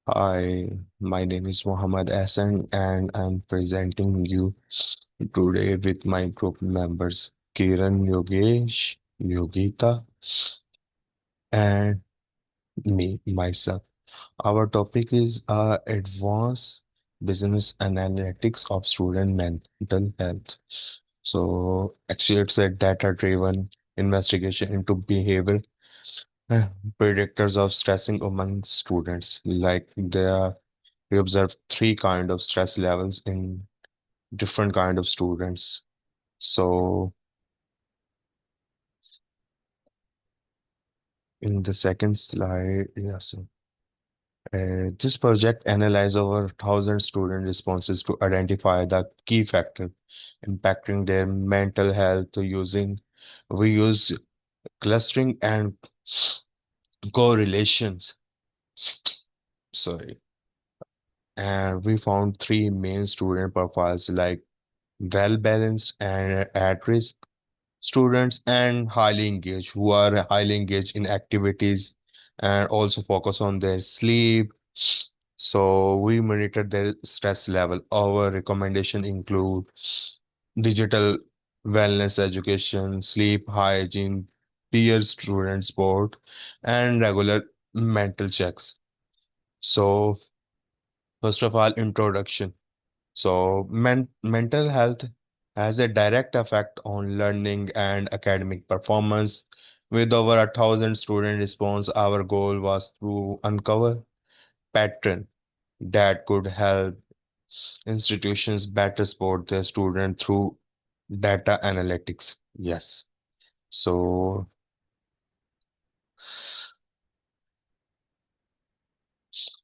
Hi, my name is Mohammed Ahsan and I'm presenting you today with my group members Kiran, Yogesh, Yogita, and myself. Our topic is advanced business analytics of student mental health. So actually it's a data-driven investigation into behavior uh, predictors of stressing among students. Like we observe three kind of stress levels in different kind of students. So in the second slide, this project analyzed over 1,000 student responses to identify the key factor impacting their mental health using we use clustering and correlations. Sorry. And we found three main student profiles like well balanced and at risk students and highly engaged who are highly engaged in activities and also focus on their sleep. So we monitor their stress level. Our recommendation include digital wellness education, sleep hygiene, peer student support, and regular mental checks. So first of all, introduction. So mental health has a direct effect on learning and academic performance. With over 1,000 student response, our goal was to uncover pattern that could help institutions better support their student through data analytics. Yes. So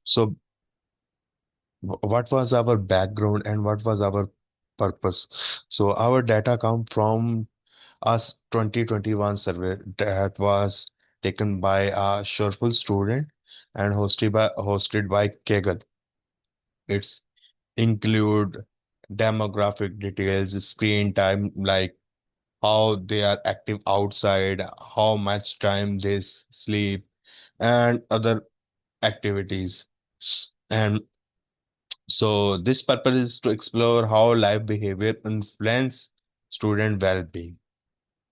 so what was our background and what was our purpose? So our data come from us 2021 survey that was taken by a Sherful student and hosted by Kaggle. It's include demographic details, screen time, like how they are active outside, how much time they sleep, and other activities. And so this purpose is to explore how life behavior influence student well-being.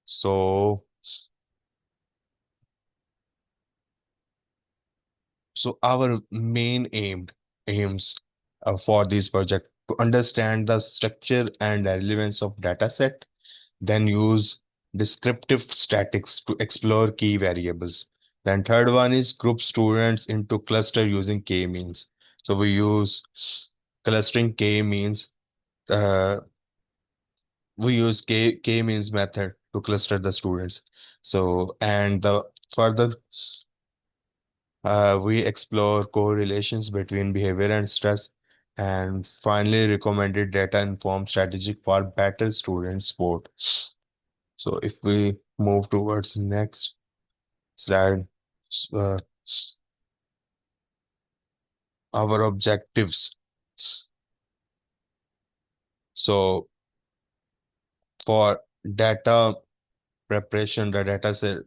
So So our main aims for this project to understand the structure and relevance of data set, then use descriptive statics to explore key variables. Then third one is group students into cluster using k-means. So we use clustering k-means. Uh, we use k-means method to cluster the students. So and the further we explore correlations between behavior and stress, and finally recommended data-informed strategic for better student support. So if we move towards next slide, uh, our objectives. So for data preparation, the data set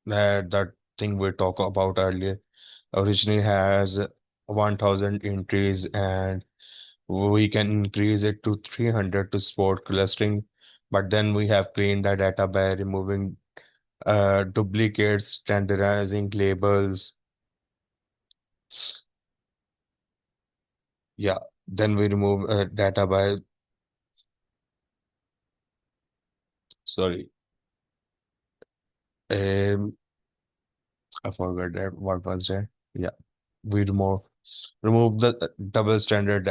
that thing we talked about earlier originally has 1,000 entries and we can increase it to 300 to support clustering, but then we have cleaned the data by removing duplicates, standardizing labels. Yeah, then we remove data by, sorry, um, I forgot that what was that. Yeah, we remove the double standard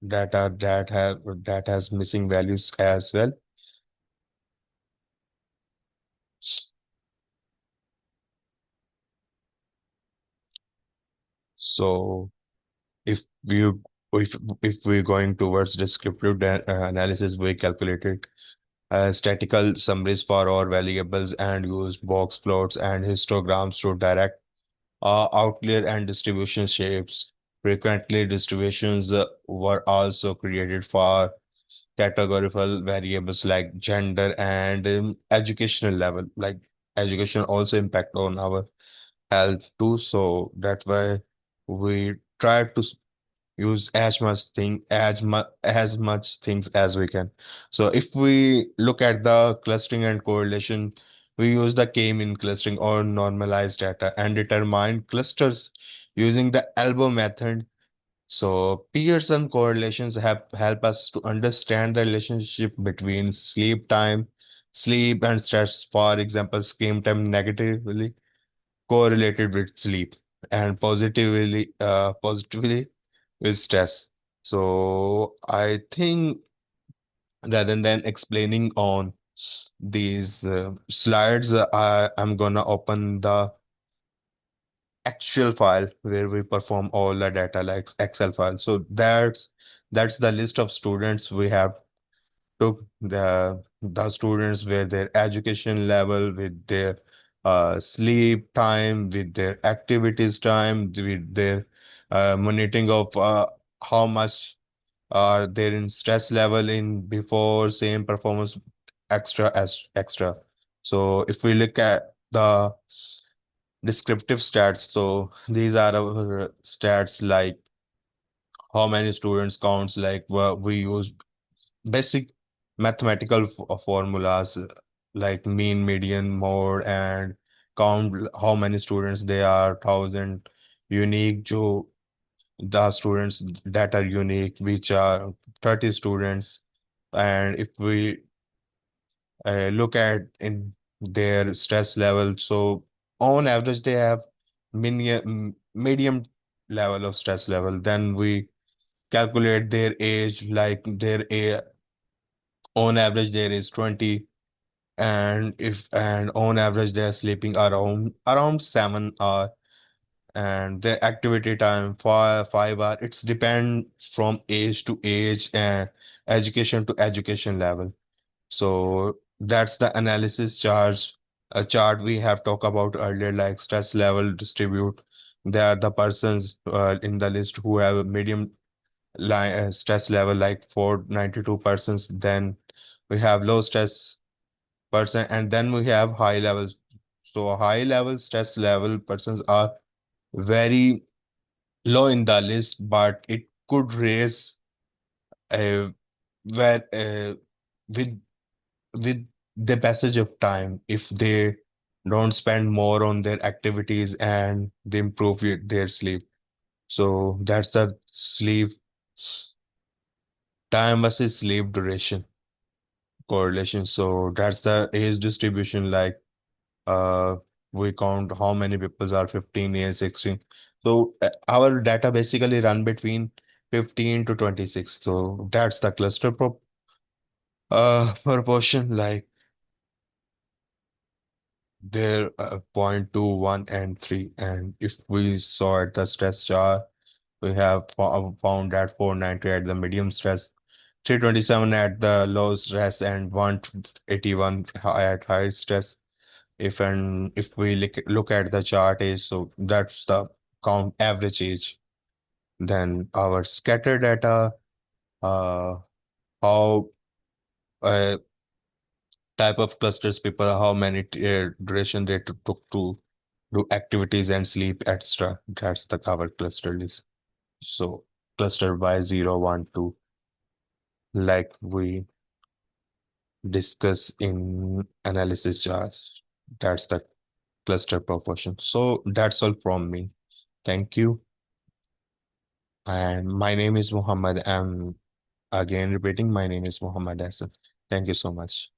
data that has missing values as well. So if you if we're going towards descriptive analysis, we calculated statistical summaries for our variables and used box plots and histograms to direct outlier and distribution shapes. Frequently, distributions were also created for categorical variables like gender and educational level. Like education also impact on our health too. So that's why we try to use as much things as we can. So if we look at the clustering and correlation, we use the k-mean clustering or normalized data and determine clusters using the elbow method. So Pearson correlations have help us to understand the relationship between sleep and stress. For example, screen time negatively correlated with sleep and positively with stress. So I think rather than explaining on these slides, I'm gonna open the actual file where we perform all the data like Excel file. So that's the list of students we have took the students with their education level, with their sleep time, with their activities time, with their monitoring of how much are they in stress level in before same performance extra. So if we look at the descriptive stats, so these are our stats like how many students counts, like we use basic mathematical formulas like mean, median, mode, and count how many students there are, thousand unique, the students that are unique, which are 30 students. And if we look at in their stress level, so on average they have medium level of stress level. Then we calculate their age, like on average there is 20, and on average they are sleeping around 7 hours, and their activity time 5 hours. It's depend from age to age and education to education level. So that's the analysis chart, a chart we have talked about earlier, like stress level distribute. They are the persons in the list who have a medium stress level, like 492 persons. Then we have low stress person, and then we have high levels. So high level stress level persons are very low in the list, but it could raise uh, where with with the passage of time if they don't spend more on their activities and they improve their sleep. So that's the sleep time versus sleep duration correlation. So that's the age distribution, like uh we count how many people are 15 years 16. So our data basically run between 15 to 26. So that's the cluster proportion, like there point 2, 1, and 3. And if we saw at the stress chart, we have found that 490 at the medium stress, 327 at the low stress, and 181 at high stress. If we look at the chart age, so that's the count average age. Then our scatter data, how type of clusters people, how many duration they took to do activities and sleep extra. That's the our cluster list. So cluster by 0, 1, 2, like we discuss in analysis charts. That's the cluster proportion. So that's all from me. Thank you. And my name is Muhammad. I'm again repeating, my name is Muhammad Hassan. Thank you so much.